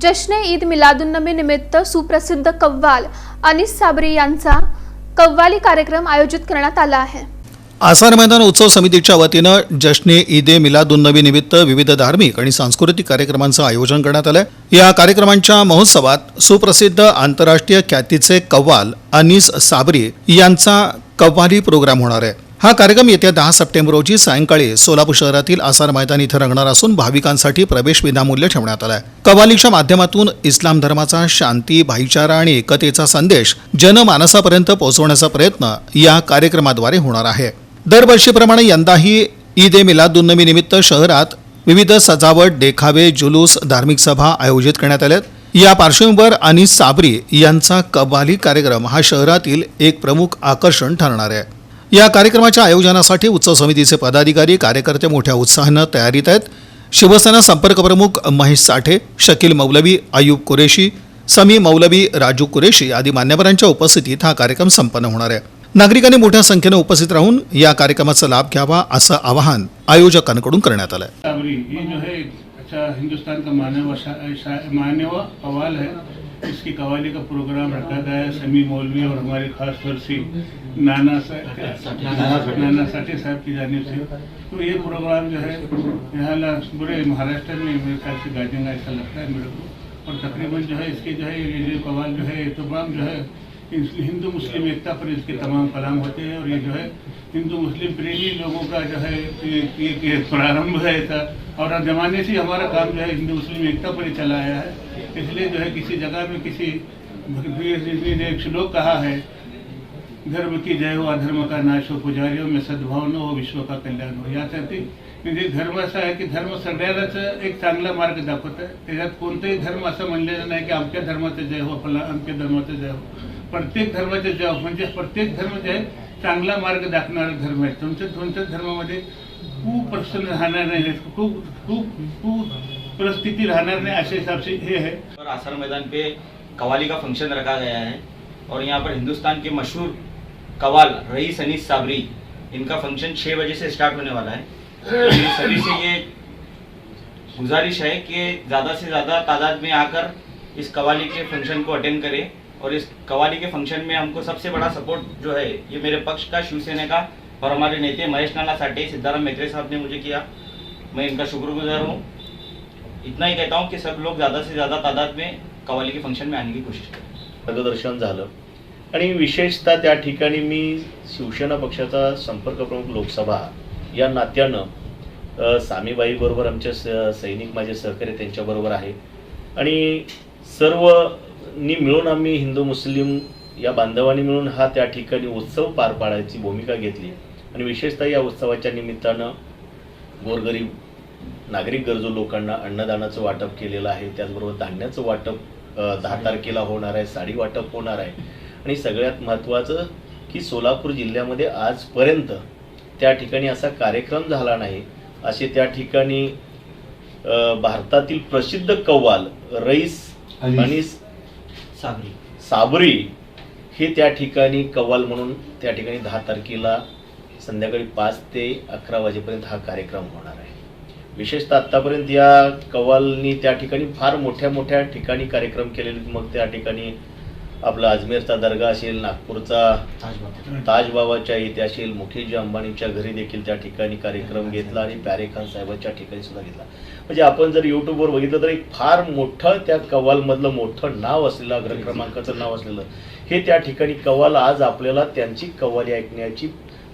जश्न ईद मिलादुन्नबी निमित्त सुप्रसिद्ध कव्वाल अनीस साबरी यांचा कव्वाली कार्यक्रम आयोजित करण्यात आला आहे। आसार मैदान उत्सव समितीच्या वतीनं जश्न ईद मिलादुन्नबी निमित्त विविध धार्मिक आणि सांस्कृतिक कार्यक्रमांचं आयोजन करण्यात आलं। या कार्यक्रमांच्या महोत्सवात सुप्रसिद्ध आंतरराष्ट्रीय ख्यातीचे कव्वाल अनीस साबरी यांचा कव्वाली प्रोग्राम होणार आहे। हा कार्यक्रम येत्या 10 सप्टेंबर रोजी सायंकाळी सोलापूर शहरातील आसार मैदान इथं रंगणार असून भाविकांसाठी प्रवेश विनामूल्य ठेवण्यात आला आहे। कव्वालीच्या माध्यमातून इस्लाम धर्माचा शांती, भाईचारा आणि एकतेचा संदेश जनमानसापर्यंत पोहोचवण्याचा प्रयत्न या कार्यक्रमाद्वारे होणार आहे। दरवर्षीप्रमाणे यंदाही ईद मिलादुन्नबी निमित्त शहरात विविध सजावट, देखावे, जुलूस, धार्मिक सभा आयोजित करण्यात आल्यात। या पार्श्वभूमीवर अनीस साबरी यांचा कव्वाली कार्यक्रम हा शहरातील एक प्रमुख आकर्षण ठरणार आहे। या कार्यक्रमाच्या आयोजनासाठी उत्सव समितीचे पदाधिकारी, कार्यकर्ते मोठ्या उत्साहानं तयारीत आहेत। शिवसेना संपर्क प्रमुख महेश साठे, शकील मौलवी, अयूब कुरेशी, समी मौलवी, राजू कुरेशी आदी मान्यवरांच्या उपस्थितीत हा कार्यक्रम संपन्न होणार आहे। नागरिकांनी मोठ्या संख्येने उपस्थित राहून या कार्यक्रमाचा लाभ घ्यावा असं आवाहन आयोजकांकडून करण्यात आलं है। ये जो है अच्छा हिंदुस्तान का मानव कव्वाल है। इसकी कव्वाली का प्रोग्राम रखा गया है समी मौलवी और हमारे खास तौर से नाना साठे साहब की जानिब से। तो ये प्रोग्राम जो है यहाँ पूरे महाराष्ट्र में मेरे ख्याल से गाजेंगा ऐसा लगता है मेरे को। और तकरीबन जो है इसके जो है ये कव्वाल जो है तमाम जो है हिंदू मुस्लिम एकता पर इसके तमाम कलाम होते हैं। और ये जो है हिंदू मुस्लिम प्रेमी लोगों का जो है ये प्रारंभ है था और जमाने से हमारा काम जो है हिंदू मुस्लिम एकता पर ही चला आया है। इसलिए जो है किसी जगह में किसी ने एक श्लोक कहा है, धर्म की जय हो अधर्म का नाश हो, पुजारियों में सद्भाव न हो, विश्व का कल्याण हो। यासाठी म्हणजे धर्म असा आहे की धर्म सगळ्यालाच एक चांगला मार्ग दाखवत आहे। त्याच्यात कोणतेही धर्म असं म्हणलेलं नाही की आमच्या धर्माचं जय हो, आमच्या धर्माचं जय हो। प्रत्येक धर्माचे जय म्हणजे प्रत्येक धर्म जे आहे चांगला मार्ग दाखवणारा धर्म आहे। तुमच्या धर्मामध्ये खूप प्रश्न राहणार नाही, खूप परिस्थिति राहणार नाही अशा हिसाब से ये है। और आसार मैदान पे कव्वाली का फंक्शन रखा गया है और यहाँ पर हिंदुस्तान के मशहूर कव्वाल रईस अनीस साबरी, इनका फंक्शन 6 बजे से स्टार्ट होने वाला है। सभी से ये गुजारिश है कि ज़्यादा से ज़्यादा तादाद में आकर इस कव्वाली के फंक्शन को अटेंड करें। और इस कव्वाली के फंक्शन में हमको सबसे बड़ा सपोर्ट जो है ये मेरे पक्ष का, शिवसेना का और हमारे नेता महेश नाना साठे, सिद्धाराम मेत्रे साहब ने मुझे किया। मैं इनका शुक्रगुजार हूँ। इतना ही कहता हूँ कि सब लोग ज़्यादा से ज़्यादा तादाद में कव्वाली के फंक्शन में आने की कोशिश करें। मार्गदर्शन झालं आणि विशेषतः त्या ठिकाणी मी शिवसेना पक्षाचा संपर्क प्रमुख लोकसभा या नात्यानं सामीबाई बरोबर आमच्या सैनिक माझे सहकारी त्यांच्याबरोबर आहे आणि सर्वनी मिळून आम्ही हिंदू मुस्लिम या बांधवांनी मिळून हा त्या ठिकाणी उत्सव पार पाडायची भूमिका घेतली आणि विशेषतः या उत्सवाच्या निमित्तानं गोरगरीब नागरिक गरजू लोकांना अन्नदानाचं वाटप केलेलं आहे। त्याचबरोबर धान्याचं वाटप 10 तारखेला होणार आहे, साडी वाटप होणार आहे आणि सगळ्यात महत्त्वाचं की सोलापूर जिल्ह्यामध्ये आजपर्यंत त्या ठिकाणी असा कार्यक्रम झाला नाही। असे त्या ठिकाणी भारतातील प्रसिद्ध कव्वाल रईस अनीस साबरी हे त्या ठिकाणी कव्वाल म्हणून त्या ठिकाणी 10 तारखेला संध्याकाळी 5 ते 11 वाजेपर्यंत हा कार्यक्रम होणार आहे। विशेषतः आत्तापर्यंत या कव्वालनी त्या ठिकाणी फार मोठ्या ठिकाणी कार्यक्रम केलेले। मग त्या ठिकाणी आपला अजमेरचा दर्गा असेल, नागपूरचा ताजबाबाच्या इथे असेल, मुकेश अंबानीच्या घरी देखील त्या ठिकाणी कार्यक्रम घेतला आणि प्यारे खान साहेबांच्या ठिकाणी सुद्धा घेतला। म्हणजे आपण जर यूट्यूबवर बघितलं तर एक फार मोठं त्या कव्वालमधलं मोठं नाव असलेलं, अग्रक्रमांकाचं नाव असलेलं हे त्या ठिकाणी कव्वाल आज आपल्याला त्यांची कव्वाली ऐकण्याची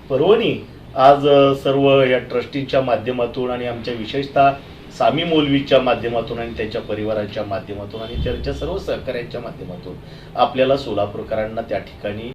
पर्वणी आज सर्व या ट्रस्टीच्या माध्यमातून आणि आमच्या विशेषतः सामी मौलवीच्या माध्यमातून आणि त्यांच्या परिवाराच्या माध्यमातून आणि त्यांच्या सर्व सहकाऱ्यांच्या माध्यमातून आपल्याला सोलापूरकरांना त्या ठिकाणी